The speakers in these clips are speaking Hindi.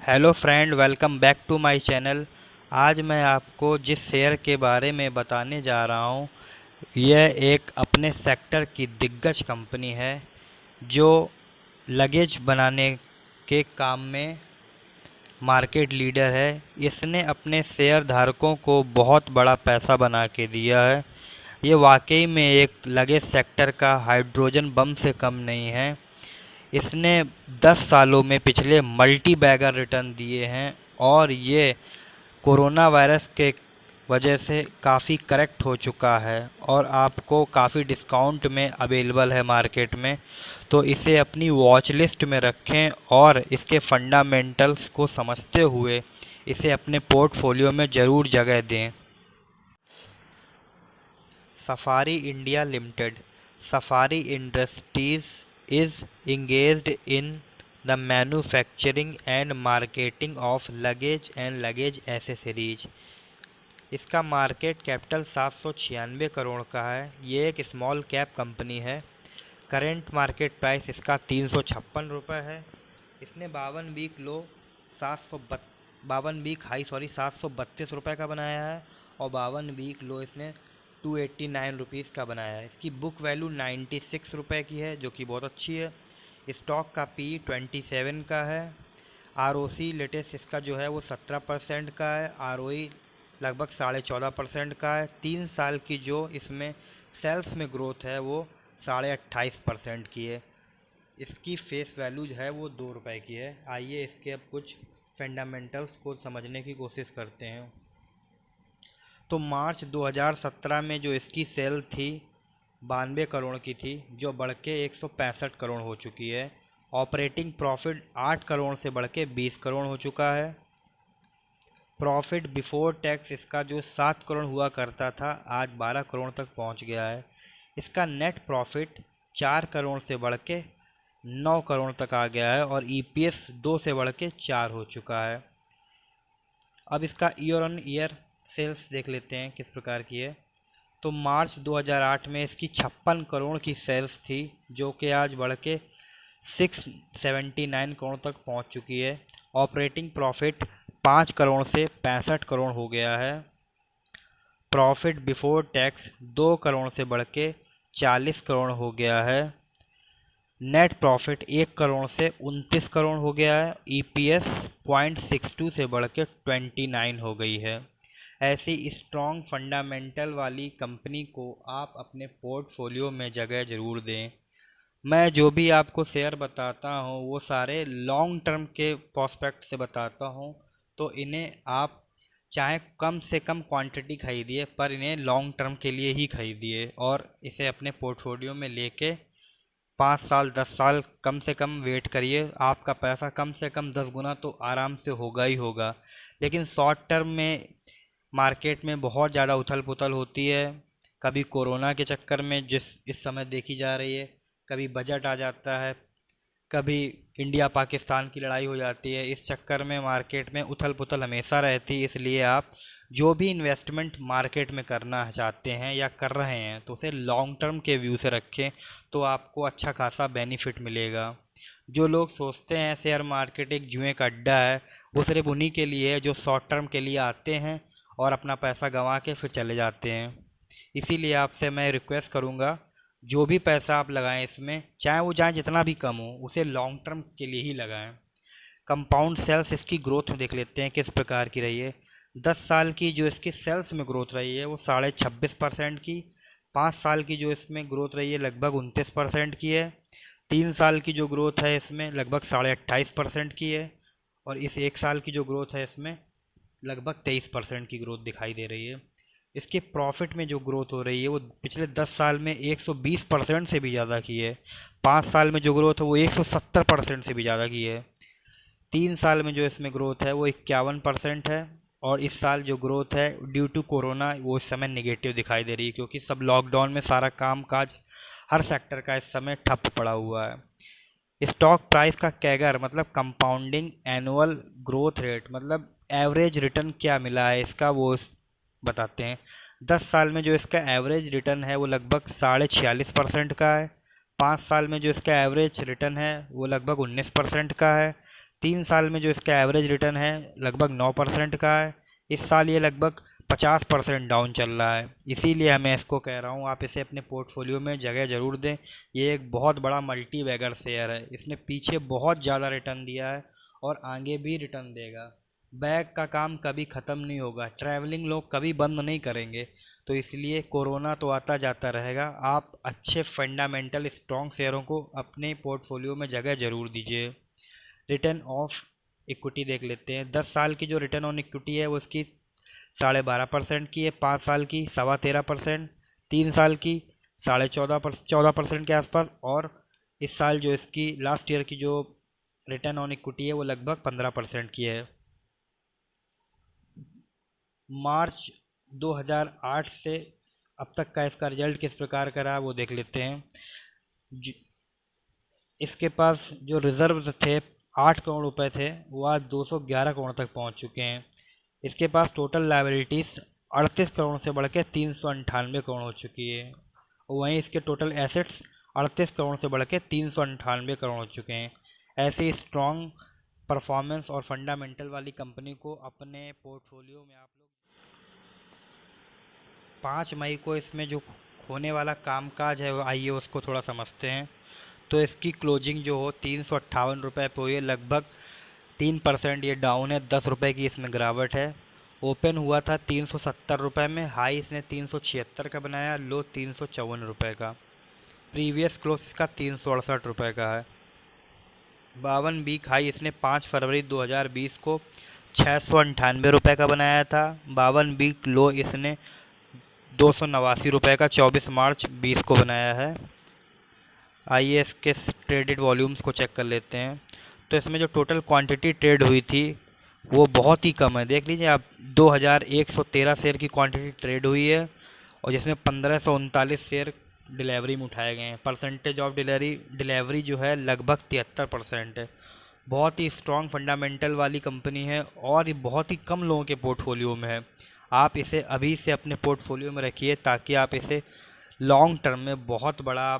Hello friend, welcome back to my channel. आज मैं आपको जिस शेयर के बारे में बताने जा रहा हूँ, यह एक अपने सेक्टर की दिग्गज कंपनी है जो लगेज बनाने के काम में मार्केट लीडर है। इसने अपने शेयर धारकों को बहुत बड़ा पैसा बना के दिया है। ये वाकई में एक लगेज सेक्टर का हाइड्रोजन बम से कम नहीं है। इसने 10 सालों में पिछले मल्टी बैगर रिटर्न दिए हैं और ये कोरोना वायरस के वजह से काफ़ी करेक्ट हो चुका है और आपको काफ़ी डिस्काउंट में अवेलेबल है मार्केट में। तो इसे अपनी वॉच लिस्ट में रखें और इसके फंडामेंटल्स को समझते हुए इसे अपने पोर्टफोलियो में ज़रूर जगह दें। Safari India limited. Safari industries is engaged in the manufacturing and marketing of luggage and luggage accessories। इसका मार्केट कैपिटल 796 करोड़ का है। ये एक स्मॉल कैप कंपनी है। करेंट मार्केट प्राइस इसका 356 रुपये है। इसने 52 वीक लो 52 वीक हाई 732 रुपये का बनाया है और 52 वीक लो इसने 289 रुपीज़ का बनाया है। इसकी बुक वैल्यू 96 रुपये की है, जो कि बहुत अच्छी है। स्टॉक का पी 27 का है। आरओसी लेटेस्ट इसका जो है वो 17% का है। आरओई लगभग 14.5% का है। 3 साल की जो इसमें सेल्स में ग्रोथ है वो 28.5% की है। इसकी फेस वैल्यू जो है वो 2 रुपये की है। आइए इसके अब कुछ फंडामेंटल्स को समझने की कोशिश करते हैं। तो मार्च 2017 में जो इसकी सेल थी 92 करोड़ की थी, जो बढ़ के 165 करोड़ हो चुकी है। ऑपरेटिंग प्रॉफिट 8 करोड़ से बढ़ के 20 करोड़ हो चुका है। प्रॉफिट बिफोर टैक्स इसका जो 7 करोड़ हुआ करता था आज 12 करोड़ तक पहुंच गया है। इसका नेट प्रॉफिट 4 करोड़ से बढ़ के 9 करोड़ तक आ गया है और ईपीएस 2 से बढ़ के 4 हो चुका है। अब इसका ईयर ऑन ईयर सेल्स देख लेते हैं किस प्रकार की है। तो मार्च 2008 में इसकी 56 करोड़ की सेल्स थी, जो कि आज बढ़ के 679 करोड़ तक पहुंच चुकी है। ऑपरेटिंग प्रॉफिट 5 करोड़ से 65 करोड़ हो गया है। प्रॉफिट बिफोर टैक्स 2 करोड़ से बढ़ के 40 करोड़ हो गया है। नेट प्रॉफिट 1 करोड़ से 29 करोड़ हो गया है। ईपीएस 0.62 से बढ़ के 29 हो गई है। ऐसी स्ट्रॉन्ग फंडामेंटल वाली कंपनी को आप अपने पोर्टफोलियो में जगह ज़रूर दें। मैं जो भी आपको शेयर बताता हूँ वो सारे लॉन्ग टर्म के प्रोस्पेक्ट से बताता हूँ, तो इन्हें आप चाहे कम से कम क्वांटिटी खरीदिए पर इन्हें लॉन्ग टर्म के लिए ही खरीदिए और इसे अपने पोर्टफोलियो में लेके 5 साल 10 साल कम से कम वेट करिए। आपका पैसा कम से कम 10 गुना तो आराम से होगा ही होगा। लेकिन शॉर्ट टर्म में मार्केट में बहुत ज़्यादा उथल पुथल होती है। कभी कोरोना के चक्कर में जिस इस समय देखी जा रही है, कभी बजट आ जाता है, कभी इंडिया पाकिस्तान की लड़ाई हो जाती है। इस चक्कर में मार्केट में उथल पुथल हमेशा रहती है। इसलिए आप जो भी इन्वेस्टमेंट मार्केट में करना चाहते हैं या कर रहे हैं तो उसे लॉन्ग टर्म के व्यू से रखें, तो आपको अच्छा खासा बेनिफिट मिलेगा। जो लोग सोचते हैं शेयर मार्केट एक जुए का अड्डा है, वो सिर्फ उन्हीं के लिए है जो शॉर्ट टर्म के लिए आते हैं और अपना पैसा गंवा के फिर चले जाते हैं। इसीलिए आपसे मैं रिक्वेस्ट करूंगा, जो भी पैसा आप लगाएं इसमें, चाहे वो चाहे जितना भी कम हो, उसे लॉन्ग टर्म के लिए ही लगाएं। कंपाउंड सेल्स इसकी ग्रोथ में देख लेते हैं किस प्रकार की रही है। 10 साल की जो इसकी सेल्स में ग्रोथ रही है वो 26.5% की। 5 साल की जो इसमें ग्रोथ रही है लगभग 29% की है। 3 साल की जो ग्रोथ है इसमें लगभग 28.5% की है और इस 1 साल की जो ग्रोथ है इसमें लगभग 23% की ग्रोथ दिखाई दे रही है। इसके प्रॉफिट में जो ग्रोथ हो रही है वो पिछले 10 साल में 120% से भी ज़्यादा की है। 5 साल में जो ग्रोथ है वो 170% से भी ज़्यादा की है। 3 साल में जो इसमें ग्रोथ है वो 51% है और इस साल जो ग्रोथ है ड्यू टू कोरोना वो इस समय निगेटिव दिखाई दे रही है, क्योंकि सब लॉकडाउन में सारा काम काज हर सेक्टर का इस समय ठप पड़ा हुआ है। स्टॉक प्राइस का कैगर मतलब कंपाउंडिंग एनुअल ग्रोथ रेट मतलब एवरेज रिटर्न क्या मिला है इसका, वो बताते हैं। 10 साल में जो इसका एवरेज रिटर्न है वो लगभग 46.5% का है। 5 साल में जो इसका एवरेज रिटर्न है वो लगभग 19% का है। 3 साल में जो इसका एवरेज रिटर्न है लगभग 9% का है। इस साल ये लगभग 50% डाउन चल रहा है। इसीलिए मैं इसको कह रहा हूँ आप इसे अपने पोर्टफोलियो में जगह ज़रूर दें। ये एक बहुत बड़ा मल्टी बैगर शेयर है, इसने पीछे बहुत ज़्यादा रिटर्न दिया है और आगे भी रिटर्न देगा। बैग का काम कभी ख़त्म नहीं होगा, ट्रैवलिंग लोग कभी बंद नहीं करेंगे। तो इसलिए कोरोना तो आता जाता रहेगा, आप अच्छे फंडामेंटल स्ट्रॉन्ग शेयरों को अपने पोर्टफोलियो में जगह ज़रूर दीजिए। रिटर्न ऑफ इक्विटी देख लेते हैं। 10 साल की जो रिटर्न ऑन इक्विटी है वो उसकी 12.5% की है, 5 साल की 13.25%, 3 साल की 14.5% के आसपास, और इस साल जो इसकी लास्ट ईयर की जो रिटर्न ऑन इक्विटी है वो लगभग 15% की है। मार्च 2008 से अब तक का इसका रिजल्ट किस प्रकार का रहा वो देख लेते हैं। इसके पास जो रिजर्व थे 8 करोड़ रुपए थे, वो आज 211 करोड़ तक पहुंच चुके हैं। इसके पास टोटल लायबिलिटीज 38 करोड़ से बढ़ के 398 करोड़ हो चुकी है। वहीं इसके टोटल एसेट्स 38 करोड़ से बढ़ के 398 करोड़ हो चुके हैं। ऐसी स्ट्रॉन्ग परफॉर्मेंस और फंडामेंटल वाली कंपनी को अपने पोर्टफोलियो में आप लोग 5 मई को इसमें जो होने वाला कामकाज है वो आइए उसको थोड़ा समझते हैं। तो इसकी क्लोजिंग जो हो 358 रुपये पे हुई है, लगभग 3% ये डाउन है, 10 रुपये की इसमें गिरावट है। ओपन हुआ था 370 रुपये में, हाई इसने 376 का बनाया, लो 354 रुपये का। प्रीवियस क्लोज इसका 368 रुपये का है। 52 वीक हाई इसने 5 फरवरी 2020 को 698 रुपये का बनाया था। 52 वीक लो इसने 289 रुपये का 24 मार्च 20 को बनाया है। आइए इसके ट्रेडेड वॉल्यूम्स को चेक कर लेते हैं। तो इसमें जो टोटल क्वांटिटी ट्रेड हुई थी वो बहुत ही कम है, देख लीजिए आप, 2113 शेयर की क्वांटिटी ट्रेड हुई है और जिसमें 1539 शेयर डिलीवरी में उठाए गए हैं। परसेंटेज ऑफ डिलीवरी जो है लगभग 73% है। बहुत ही स्ट्रॉन्ग फंडामेंटल वाली कंपनी है और ये बहुत ही कम लोगों के पोर्टफोलियो में है। आप इसे अभी से अपने पोर्टफोलियो में रखिए ताकि आप इसे लॉन्ग टर्म में बहुत बड़ा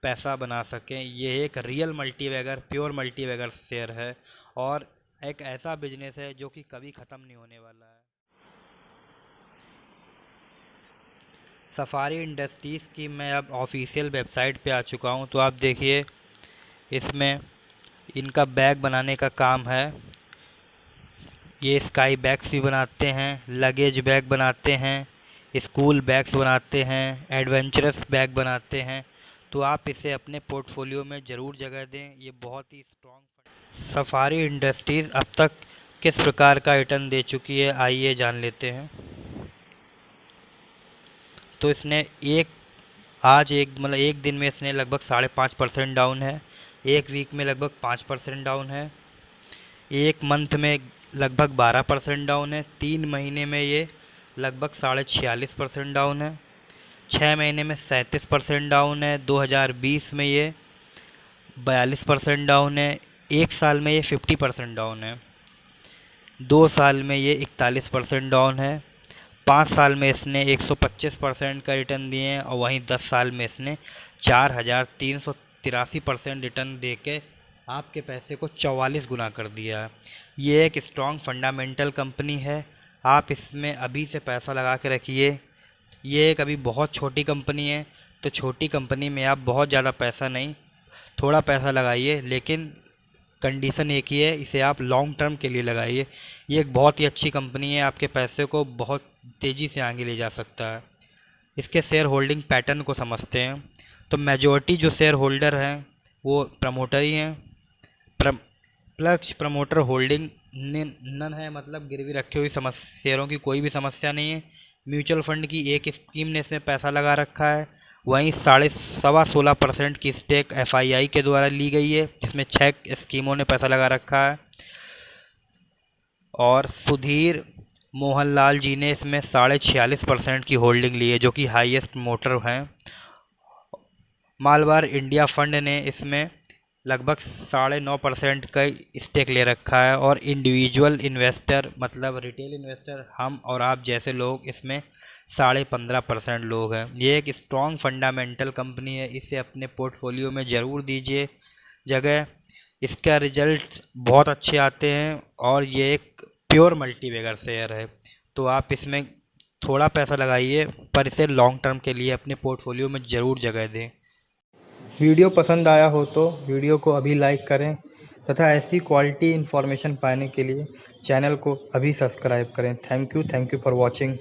पैसा बना सकें। ये एक real multibagger, pure multibagger share है और एक ऐसा बिजनेस है जो कि कभी ख़त्म नहीं होने वाला है। सफारी इंडस्ट्रीज़ की मैं अब ऑफिशियल वेबसाइट पे आ चुका हूँ। तो आप देखिए इसमें इनका बैग बनाने का काम है। ये स्काई बैग्स भी बनाते हैं, लगेज बैग बनाते हैं, स्कूल बैग्स बनाते हैं, एडवेंचरस बैग बनाते हैं। तो आप इसे अपने पोर्टफोलियो में ज़रूर जगह दें, ये बहुत ही स्ट्रॉन्ग। सफारी इंडस्ट्रीज़ अब तक किस प्रकार का रिटर्न दे चुकी है आइए जान लेते हैं। तो इसने एक दिन में इसने लगभग 5.5% डाउन है, एक वीक में लगभग 5% डाउन है, एक मंथ में लगभग 12% डाउन है, 3 महीने में ये लगभग 46.5% डाउन है, 6 महीने में 37% डाउन है, 2020 में ये 42% डाउन है, 1 साल में ये 50% डाउन है, 2 साल में ये 41% डाउन है, 5 साल में इसने 125% का रिटर्न दिए हैं और वहीं 10 साल में इसने 4,383% रिटर्न दे के आपके पैसे को 44 गुना कर दिया है। ये एक स्ट्रॉन्ग फंडामेंटल कंपनी है, आप इसमें अभी से पैसा लगा के रखिए। ये एक अभी बहुत छोटी कंपनी है, तो छोटी कंपनी में आप बहुत ज़्यादा पैसा नहीं, थोड़ा पैसा लगाइए, लेकिन कंडीशन एक ही है, इसे आप लॉन्ग टर्म के लिए लगाइए। ये एक बहुत ही अच्छी कंपनी है, आपके पैसे को बहुत तेज़ी से आगे ले जा सकता है। इसके शेयर होल्डिंग पैटर्न को समझते हैं। तो मेजॉरिटी जो शेयर होल्डर हैं वो प्रमोटर ही हैं। प्लस प्रमोटर होल्डिंग नन है, मतलब गिरवी रखे हुई शेयरों की कोई भी समस्या नहीं है। म्यूचुअल फंड की एक स्कीम ने इसमें पैसा लगा रखा है, वहीं 16.5% की स्टेक FII के द्वारा ली गई है, जिसमें 6 स्कीमों ने पैसा लगा रखा है। और सुधीर मोहनलाल जी ने इसमें 46.5% की होल्डिंग ली है, जो कि हाईएस्ट प्रमोटर हैं। मालवार इंडिया फंड ने इसमें लगभग 9.5% का स्टेक ले रखा है और इंडिविजुअल इन्वेस्टर, मतलब रिटेल इन्वेस्टर हम और आप जैसे लोग इसमें 15.5% लोग हैं। ये एक स्ट्रॉन्ग फंडामेंटल कंपनी है, इसे अपने पोर्टफोलियो में ज़रूर दीजिए जगह। इसका रिजल्ट बहुत अच्छे आते हैं और ये एक प्योर मल्टीबैगर शेयर है। तो आप इसमें थोड़ा पैसा लगाइए, पर इसे लॉन्ग टर्म के लिए अपने पोर्टफोलियो में ज़रूर जगह दें। वीडियो पसंद आया हो तो वीडियो को अभी लाइक करें तथा ऐसी क्वालिटी इन्फॉर्मेशन पाने के लिए चैनल को अभी सब्सक्राइब करें। Thank you for watching.